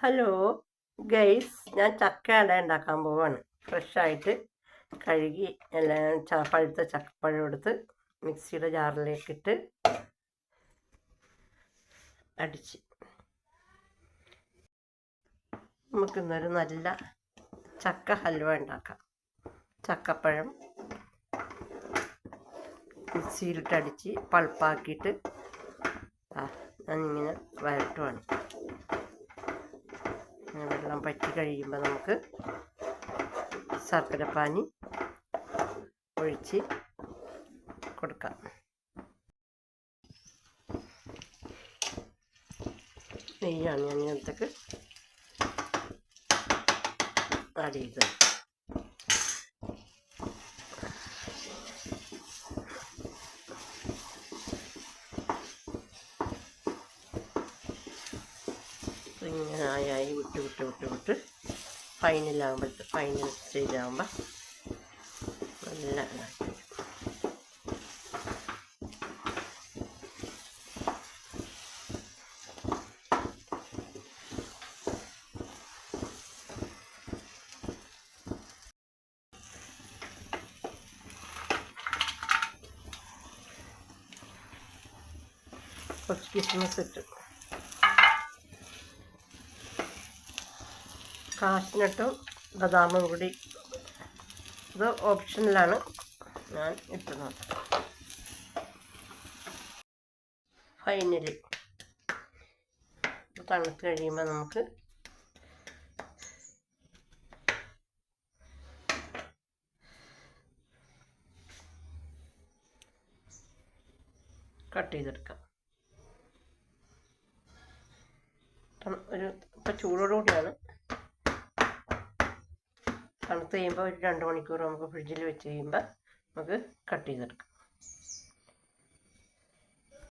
Hello guys, ഞാൻ ചക്ക അട ഉണ്ടാക്കാൻ പോവാണ്. ഫ്രഷായിട്ട് കഴുകി എല്ലാം പഴുത്ത ചക്കപ്പഴം എടുത്ത് മിക്സിയുടെ ജാറിലേക്കിട്ട് അടിച്ച് നമുക്കിന്നൊരു നല്ല ചക്ക ഹൽവ ഉണ്ടാക്കാം. ചക്കപ്പഴം മിക്സിയിലിട്ട് അടിച്ച് പൾപ്പാക്കിയിട്ട് ഞാനിങ്ങനെ വരട്ടുവാണ്. വെള്ളം പറ്റി കഴിയുമ്പോൾ നമുക്ക് ശർക്കരപ്പാനി ഒഴിച്ച് കൊടുക്കാം. നെയ്യാണ് ഞാൻ ഇതിനകത്തേക്ക് ആഡ് ചെയ്തത്. ഇങ്ങനെ ആയി വിട്ട് ഫൈനൽ സ്റ്റേജാകുമ്പോൾ നല്ല കുറച്ച് കിസ്മിസ് ഇട്ട് കാഷ്നട്ടും ബദാമും കൂടി ഇത് ഓപ്ഷനിലാണ്, ഞാൻ ഇട്ടുന്നത്. ഫൈനലി തണുത്ത് കഴിയുമ്പോൾ നമുക്ക് കട്ട് ചെയ്തെടുക്കാം. ഇപ്പം ചൂടോടുകൂടിയാണ്. തണുത്ത് കഴിയുമ്പോൾ ഒരു 2 മണിക്കൂർ നമുക്ക് ഫ്രിഡ്ജിൽ വെച്ച് കഴിയുമ്പോൾ നമുക്ക് കട്ട് ചെയ്തെടുക്കാം.